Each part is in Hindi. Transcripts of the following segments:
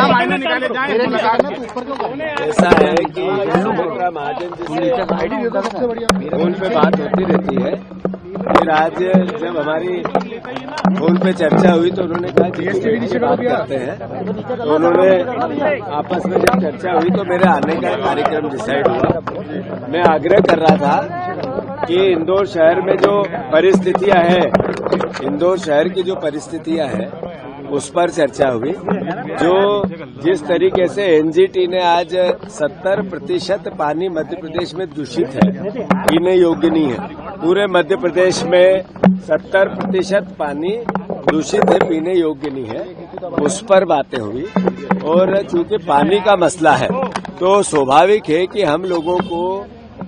मायने निकाले जाए। ऐसा है कि सुमित्रा महाजन जी से फोन पे बात होती रहती है। फिर आज जब हमारी फोन पे चर्चा हुई तो उन्होंने कहा जीएसटी की बात करते हैं, तो उन्होंने आपस में जब चर्चा हुई तो मेरे आने का कार्यक्रम डिसाइड हुआ। मैं आग्रह कर रहा था कि इंदौर शहर में जो परिस्थितियां हैं, इंदौर शहर की जो परिस्थितियां हैं उस पर चर्चा हुई। जो जिस तरीके से एनजीटी ने आज 70% पानी मध्य प्रदेश में दूषित है, पीने योग्य नहीं है। पूरे मध्य प्रदेश में 70% पानी दूषित है, पीने योग्य नहीं है, उस पर बातें हुई। और चूंकि पानी का मसला है तो स्वाभाविक है कि हम लोगों को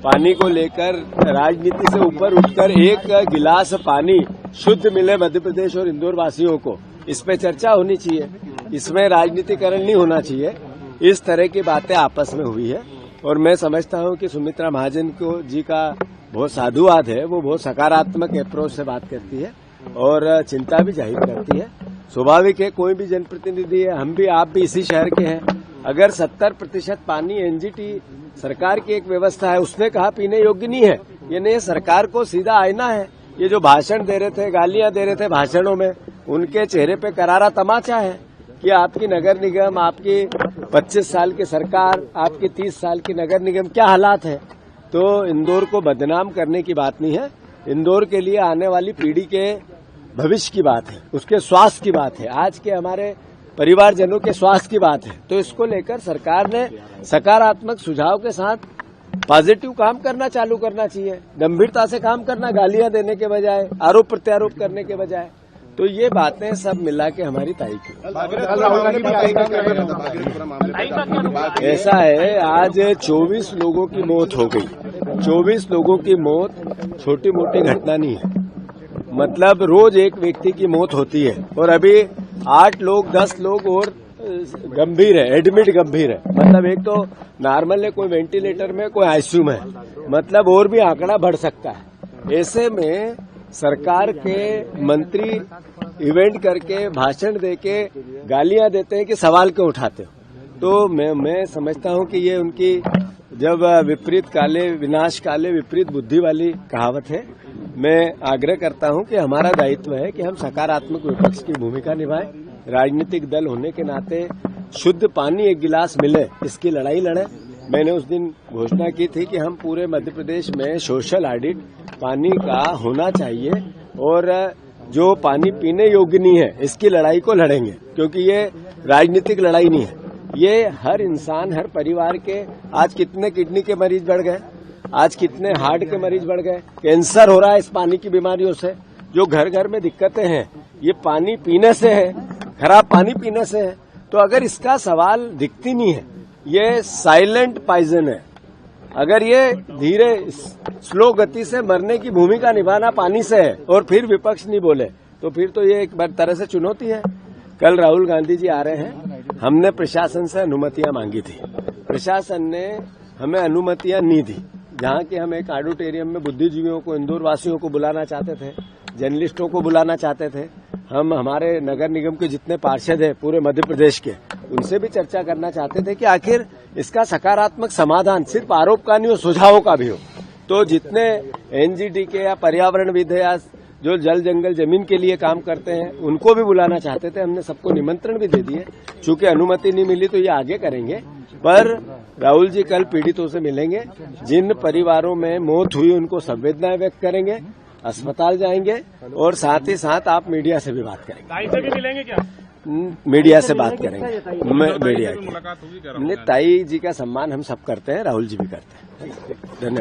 पानी को लेकर राजनीति से ऊपर उठकर एक गिलास पानी शुद्ध मिले मध्य प्रदेश और इंदौर वासियों को, इस पे चर्चा होनी चाहिए। इसमें राजनीतिकरण नहीं होना चाहिए। इस तरह की बातें आपस में हुई है और मैं समझता हूं कि सुमित्रा महाजन को जी का बहुत साधुवाद है। वो बहुत सकारात्मक अप्रोच से बात करती है और चिंता भी जाहिर करती है। स्वाभाविक है, कोई भी जनप्रतिनिधि है, हम भी आप भी इसी शहर के हैं। अगर 70% पानी एनजीटी सरकार की एक व्यवस्था है, उसने कहा पीने योग्य नहीं है, ये नहीं सरकार को सीधा आईना है। ये जो भाषण दे रहे थे, गालियां दे रहे थे भाषणों में, उनके चेहरे पे करारा तमाचा है कि आपकी नगर निगम, आपकी 25 साल की सरकार, आपकी 30 साल की नगर निगम क्या हालात है। तो इंदौर को बदनाम करने की बात नहीं है, इंदौर के लिए आने वाली पीढ़ी के भविष्य की बात है, उसके स्वास्थ्य की बात है, आज के हमारे परिवारजनों के स्वास्थ्य की बात है। तो इसको लेकर सरकार ने सकारात्मक सुझाव के साथ पॉजिटिव काम करना चालू करना चाहिए, गंभीरता से काम करना, गालियां देने के बजाय, आरोप प्रत्यारोप करने के बजाय। तो ये बातें सब मिला के हमारी ताई की। ऐसा है, आज 24 लोगों की मौत हो गई। 24 लोगों की मौत छोटी मोटी घटना नहीं है, मतलब रोज एक व्यक्ति की मौत होती है और अभी 8 लोग 10 लोग और गंभीर है, एडमिट गंभीर है। मतलब एक तो नॉर्मल है, कोई वेंटिलेटर में, कोई आईसीयू में, मतलब और भी आंकड़ा बढ़ सकता है। ऐसे में सरकार के मंत्री इवेंट करके भाषण देके गालियां देते हैं कि सवाल क्यों उठाते हो। तो मैं समझता हूं कि ये उनकी जब विपरीत काले विनाश काले विपरीत बुद्धि वाली कहावत है। मैं आग्रह करता हूं कि हमारा दायित्व है कि हम सकारात्मक विपक्ष की भूमिका निभाएं। राजनीतिक दल होने के नाते शुद्ध पानी एक गिलास मिले, इसकी लड़ाई लड़ें। मैंने उस दिन घोषणा की थी कि हम पूरे मध्य प्रदेश में सोशल ऑडिट पानी का होना चाहिए और जो पानी पीने योग्य नहीं है इसकी लड़ाई को लड़ेंगे, क्योंकि ये राजनीतिक लड़ाई नहीं है। ये हर इंसान, हर परिवार के, आज कितने किडनी के मरीज बढ़ गए, आज कितने हार्ट के मरीज बढ़ गए, कैंसर हो रहा है इस पानी की बीमारियों से। जो घर घर में दिक्कतें हैं ये पानी पीने से है, खराब पानी पीने से है। तो अगर इसका सवाल दिखती नहीं है, ये साइलेंट पॉइजन है। अगर ये धीरे स्लो गति से मरने की भूमिका निभाना पानी से है और फिर विपक्ष नहीं बोले, तो फिर तो ये एक बार तरह से चुनौती है। कल राहुल गांधी जी आ रहे हैं, हमने प्रशासन से अनुमतियां मांगी थी, प्रशासन ने हमें अनुमतियां नहीं दी। जहां कि हम एक ऑडिटोरियम में बुद्धिजीवियों को, इंदौर वासियों को बुलाना चाहते थे, जर्नलिस्टों को बुलाना चाहते थे, हम हमारे नगर निगम के जितने पार्षद हैं पूरे मध्य प्रदेश के, उनसे भी चर्चा करना चाहते थे कि आखिर इसका सकारात्मक समाधान सिर्फ आरोप का नहीं हो, सुझावों का भी हो। तो जितने एनजीटी के या पर्यावरणविद या जो जल जंगल जमीन के लिए काम करते हैं उनको भी बुलाना चाहते थे। हमने सबको निमंत्रण भी दे दिए। चूंकि अनुमति नहीं मिली तो ये आगे करेंगे। पर राहुल जी कल पीड़ितों से मिलेंगे, जिन परिवारों में मौत हुई उनको संवेदनाएं व्यक्त करेंगे, अस्पताल जाएंगे और साथ ही साथ आप मीडिया से भी बात करेंगे। ताई से भी मिलेंगे क्या? मीडिया से बात करेंगे, मीडिया की। ताई जी का सम्मान हम सब करते हैं, राहुल जी भी करते हैं। धन्यवाद।